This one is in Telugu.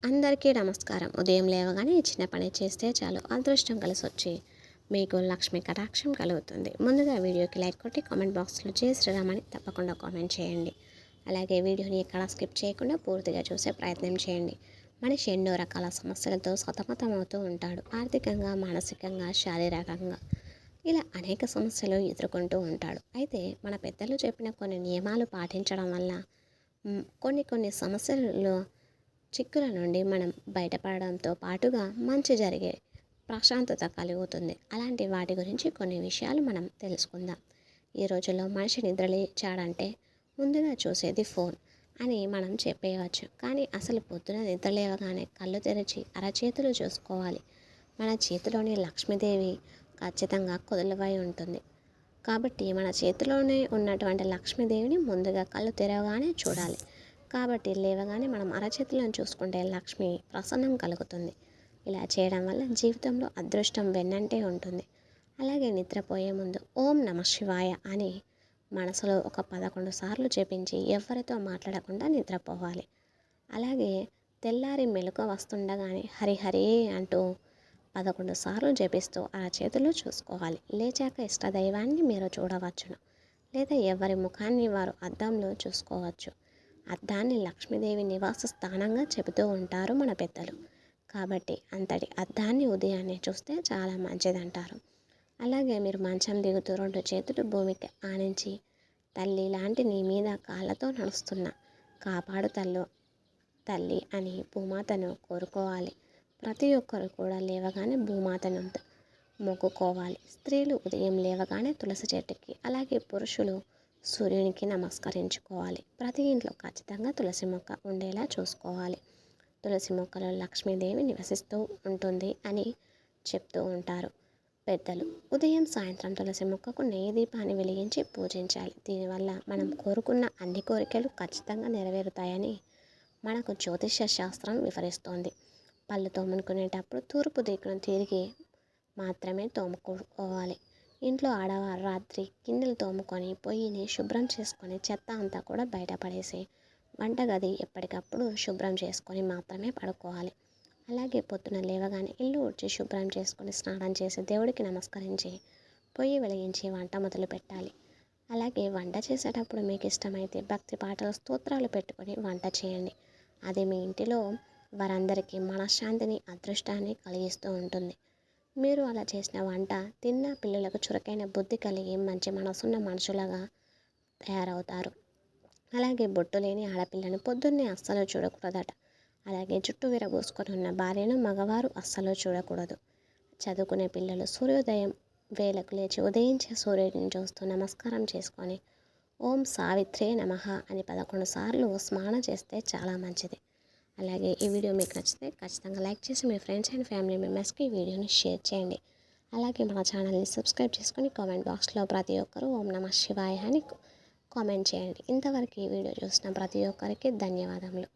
అందరికీ నమస్కారం. ఉదయం లేవగానే ఈ చిన్న పని చేస్తే చాలు అదృష్టం కలిసొచ్చి మీకు లక్ష్మి కటాక్షం కలుగుతుంది. ముందుగా వీడియోకి లైక్ కొట్టి కామెంట్ బాక్స్లో జై శ్రీరామ్ అని తప్పకుండా కామెంట్ చేయండి. అలాగే వీడియోని ఎక్కడా స్కిప్ చేయకుండా పూర్తిగా చూసే ప్రయత్నం చేయండి. మనిషి ఎన్నో రకాల సమస్యలతో సతమతమవుతూ ఉంటాడు. ఆర్థికంగా, మానసికంగా, శారీరకంగా ఇలా అనేక సమస్యలు ఎదుర్కొంటూ ఉంటాడు. అయితే మన పెద్దలు చెప్పిన కొన్ని నియమాలు పాటించడం వల్ల కొన్ని సమస్యలలో చిక్కుల నుండి మనం బయటపడడంతో పాటుగా మంచి జరిగే ప్రశాంతత కలుగుతుంది. అలాంటి వాటి గురించి కొన్ని విషయాలు మనం తెలుసుకుందాం. ఈ రోజుల్లో మనిషి నిద్రలేచాడంటే ముందుగా చూసేది ఫోన్ అని మనం చెప్పేయవచ్చు. కానీ అసలు పొద్దున నిద్రలేవగానే కళ్ళు తెరిచి అరచేతులు చూసుకోవాలి. మన చేతిలోని లక్ష్మీదేవి ఖచ్చితంగా కొలువై ఉంటుంది. కాబట్టి మన చేతిలోనే ఉన్నటువంటి లక్ష్మీదేవిని ముందుగా కళ్ళు తెరవగానే చూడాలి. కాబట్టి లేవగానే మనం అరచేతులను చూసుకుంటే లక్ష్మి ప్రసన్నం కలుగుతుంది. ఇలా చేయడం వల్ల జీవితంలో అదృష్టం వెన్నంటే ఉంటుంది. అలాగే నిద్రపోయే ముందు ఓం నమ శివాయ అని మనసులో ఒక 11 సార్లు జపించి ఎవరితో మాట్లాడకుండా నిద్రపోవాలి. అలాగే తెల్లారి మెలకువ వస్తుండగానే హరిహరి అంటూ 11 సార్లు జపిస్తూ అరచేతులు చూసుకోవాలి. లేచాక ఇష్టదైవాన్ని మీరు చూడవచ్చును, లేదా ఎవరి ముఖాన్ని వారు అద్దంలో చూసుకోవచ్చు. అద్దాన్ని లక్ష్మీదేవి నివాస స్థానంగా చెబుతూ ఉంటారు మన పెద్దలు. కాబట్టి అంతటి అద్దాన్ని ఉదయాన్నే చూస్తే చాలా మంచిదంటారు. అలాగే మీరు మంచం దిగుతూ 2 చేతులు భూమికి ఆనించి తల్లి లాంటి నీ మీద కాళ్ళతో నడుస్తున్న కాపాడు తల్లి అని భూమాతను కోరుకోవాలి. ప్రతి ఒక్కరు కూడా లేవగానే భూమాతను మొక్కుకోవాలి. స్త్రీలు ఉదయం లేవగానే తులసి చెట్టుకి, అలాగే పురుషులు సూర్యునికి నమస్కరించుకోవాలి. ప్రతి ఇంట్లో ఖచ్చితంగా తులసి మొక్క ఉండేలా చూసుకోవాలి. తులసి మొక్కలో లక్ష్మీదేవి నివసిస్తూ ఉంటుంది అని చెప్తూ ఉంటారు పెద్దలు. ఉదయం సాయంత్రం తులసి మొక్కకు నెయ్యి దీపాన్ని వెలిగించి పూజించాలి. దీనివల్ల మనం కోరుకున్న అన్ని కోరికలు ఖచ్చితంగా నెరవేరుతాయని మనకు జ్యోతిష శాస్త్రం వివరిస్తోంది. పళ్ళు తోముకునేటప్పుడు తూర్పు దిక్కును తిరిగి మాత్రమే తోముకోవాలి. ఇంట్లో ఆడవారు రాత్రి గిన్నెలు తోముకొని పొయ్యిని శుభ్రం చేసుకొని చెత్త అంతా కూడా బయటపడేసి వంటగది ఎప్పటికప్పుడు శుభ్రం చేసుకొని మాత్రమే పడుకోవాలి. అలాగే పొద్దున లేవగానే ఇల్లు ఊడ్చి శుభ్రం చేసుకొని స్నానం చేసి దేవుడికి నమస్కరించి పొయ్యి వెలిగించి వంట మొదలు పెట్టాలి. అలాగే వంట చేసేటప్పుడు మీకు ఇష్టమైతే భక్తి పాటలు స్తోత్రాలు పెట్టుకొని వంట చేయండి. అది మీ ఇంటిలో వారందరికీ మనశ్శాంతిని, అదృష్టాన్ని కలిగిస్తూ ఉంటుంది. మీరు అలా చేసిన వంట తిన్న పిల్లలకు చురుకైన బుద్ధి కలిగి మంచి మనసున్న మనుషులుగా తయారవుతారు. అలాగే బొట్టు లేని ఆడపిల్లను పొద్దున్నే అస్సలు చూడకూడదట. అలాగే జుట్టు విరబోసుకొని ఉన్న భార్యను మగవారు అస్సలు చూడకూడదు. చదువుకునే పిల్లలు సూర్యోదయం వేళకు లేచి ఉదయించే సూర్యుడిని చూస్తూ నమస్కారం చేసుకొని ఓం సావిత్రే నమః అని 11 సార్లు స్మరణ చేస్తే చాలా మంచిది. అలాగే ఈ వీడియో మీకు నచ్చితే ఖచ్చితంగా లైక్ చేసి మీ ఫ్రెండ్స్ అండ్ ఫ్యామిలీ మెంబర్స్కి ఈ వీడియోని షేర్ చేయండి. అలాగే మన ఛానల్ని సబ్స్క్రైబ్ చేసుకొని కామెంట్ బాక్స్లో ప్రతి ఒక్కరూ ఓం నమః శివాయ అని కామెంట్ చేయండి. ఇంతవరకు ఈ వీడియో చూసిన ప్రతి ఒక్కరికి ధన్యవాదములు.